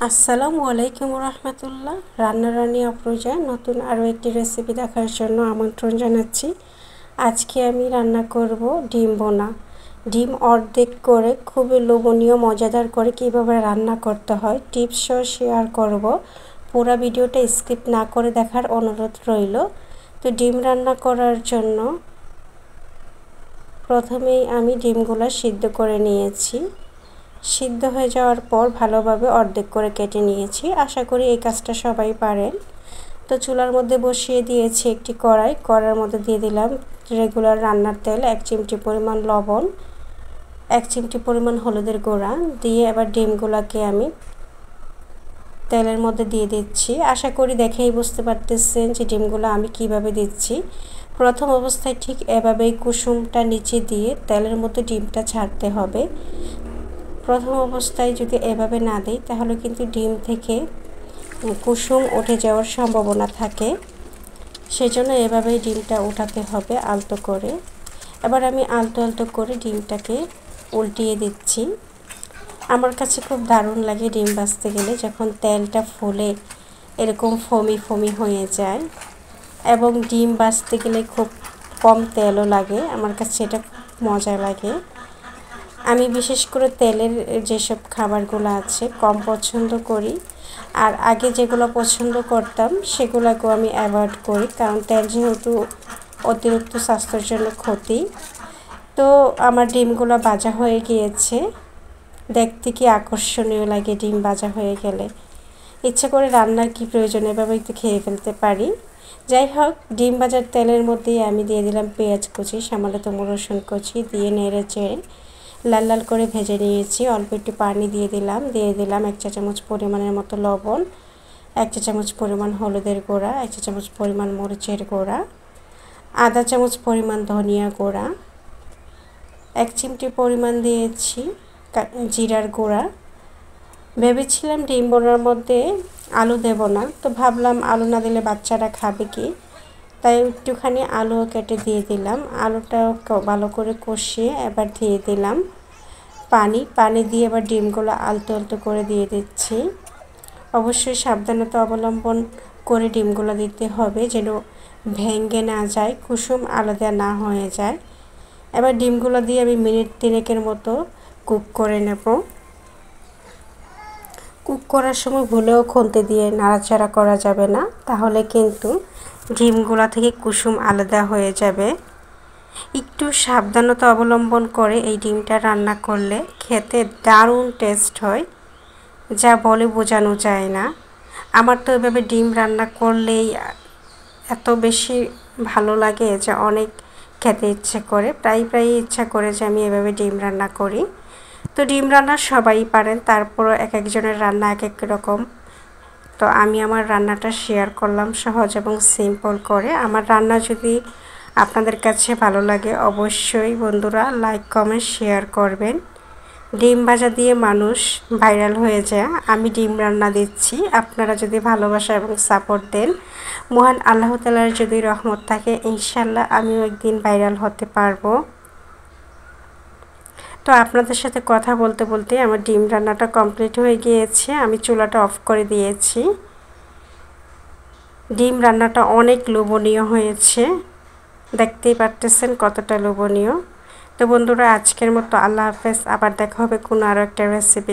আসসালামু আলাইকুম রহমতুল্লাহ। রান্নারানি অপ্রজা নতুন আরও একটি রেসিপি দেখার জন্য আমন্ত্রণ জানাচ্ছি। আজকে আমি রান্না করব ডিম বোনা। ডিম অর্ধেক করে খুবই লোভনীয় মজাদার করে কীভাবে রান্না করতে হয় টিপসও শেয়ার করব। পুরো ভিডিওটা স্কিপ না করে দেখার অনুরোধ রইল। তো ডিম রান্না করার জন্য প্রথমেই আমি ডিমগুলো সিদ্ধ করে নিয়েছি। সিদ্ধ হয়ে যাওয়ার পর ভালোভাবে অর্ধেক করে কেটে নিয়েছি। আশা করি এই কাজটা সবাই পারেন। তো চুলার মধ্যে বসিয়ে দিয়েছি একটি কড়াই। কড়াইয়ের মধ্যে দিয়ে দিলাম রেগুলার রান্নার তেল, 1 চিমটি পরিমাণ লবণ, 1 চিমটি পরিমাণ হলুদের গুঁড়া দিয়ে এবার ডিমগুলোকে আমি তেলের মধ্যে দিয়ে দিচ্ছি। আশা করি দেখেই বুঝতে পারতেছেন যে ডিমগুলো আমি কিভাবে দিচ্ছি। প্রথম অবস্থায় ঠিক এভাবেই কুসুমটা নিচে দিয়ে তেলের মধ্যে ডিমটা ছাড়তে হবে। প্রথম অবস্থায় যদি এভাবে না দিই তাহলে কিন্তু ডিম থেকে কুসুম উঠে যাওয়ার সম্ভাবনা থাকে। সেজন্য এভাবেই ডিমটা উঠাতে হবে আলতো করে। এবার আমি আলতো আলতো করে ডিমটাকে উল্টিয়ে দিচ্ছি। আমার কাছে খুব দারুণ লাগে ডিম ভাজতে গেলে, যখন তেলটা ফুলে এরকম ফমি ফমি হয়ে যায় এবং ডিম ভাজতে গেলে খুব কম তেলও লাগে। আমার কাছে এটা মজা লাগে। আমি বিশেষ করে তেলের যেসব খাবারগুলো আছে কম পছন্দ করি, আর আগে যেগুলো পছন্দ করতাম সেগুলোকেও আমি অ্যাভয়েড করি, কারণ তেল যেহেতু অতিরিক্ত স্বাস্থ্যের জন্য ক্ষতি। তো আমার ডিমগুলো ভাজা হয়ে গিয়েছে। দেখতে কি আকর্ষণীয় লাগে ডিম ভাজা হয়ে গেলে। ইচ্ছে করে রান্নার কি প্রয়োজন, এভাবে একটু খেয়ে ফেলতে পারি। যাই হোক, ডিম ভাজার তেলের মধ্যেই আমি দিয়ে দিলাম পেঁয়াজ কুচি, সামান্যতম রসুন কুচি দিয়ে নেড়ে চেড়ে লাল লাল করে ভেজে নিয়েছি। অল্প একটু পানি দিয়ে দিলাম 1 চা চামচ পরিমাণের মতো লবণ, 1 চা চামচ পরিমাণ হলুদের গুঁড়া, 1 চা চামচ পরিমাণ মরিচের গুঁড়া, আধা চামচ পরিমাণ ধনিয়া গুঁড়া, 1 চিমটি পরিমাণ দিয়েছি জিরার গুঁড়া। ভেবেছিলাম ডিম বোনার মধ্যে আলু দেব না, তো ভাবলাম আলু না দিলে বাচ্চারা খাবে কি, তাই একটুখানি আলুও কেটে দিয়ে দিলাম। আলুটাও ভালো করে কষিয়ে এবার দিয়ে দিলাম পানি দিয়ে এবার ডিমগুলো আলতো আলতো করে দিয়ে দিচ্ছি। অবশ্যই সাবধানতা অবলম্বন করে ডিমগুলো দিতে হবে যেন ভেঙে না যায়, কুসুম আলাদা না হয়ে যায়। এবার ডিমগুলো দিয়ে আমি মিনিট 3 মতো কুক করে নেব। কুক করার সময় ভুলেও খুন্তি দিয়ে নাড়াচাড়া করা যাবে না, তাহলে কিন্তু ডিমগুলো থেকে কুসুম আলাদা হয়ে যাবে। একটু সাবধানতা অবলম্বন করে এই ডিমটা রান্না করলে খেতে দারুণ টেস্ট হয়, যা বলে বোঝানো যায় না। আমার তো এভাবে ডিম রান্না করলেই এত বেশি ভালো লাগে যে অনেক খেতে ইচ্ছে করে, প্রায় ইচ্ছা করে যে আমি এভাবে ডিম রান্না করি। তো ডিম রান্না সবাই পারেন, তারপরও এক একজনের রান্না এক এক রকম। তো আমি আমার রান্নাটা শেয়ার করলাম সহজ এবং সিম্পল করে। আমার রান্না যদি আপনাদের কাছে ভালো লাগে অবশ্যই বন্ধুরা লাইক কমেন্ট শেয়ার করবেন। ডিম ভাজা দিয়ে মানুষ ভাইরাল হয়ে যায়, আমি ডিম রান্না দিচ্ছি। আপনারা যদি ভালোবাসা এবং সাপোর্ট দেন, মহান আল্লাহ তাআলার যদি রহমত থাকে, ইনশাল্লাহ আমিও একদিন ভাইরাল হতে পারবো। তো আপনাদের সাথে কথা বলতে বলতে আমার ডিম রান্নাটা কমপ্লিট হয়ে গিয়েছে। আমি চুলাটা অফ করে দিয়েছি। ডিম রান্নাটা অনেক লোভনীয় হয়েছে, দেখতেই পারতেছেন কতটা লোভনীয়। তো বন্ধুরা আজকের মতো আল্লাহ হাফেজ। আবার দেখা হবে কোনো আরও একটা রেসিপি।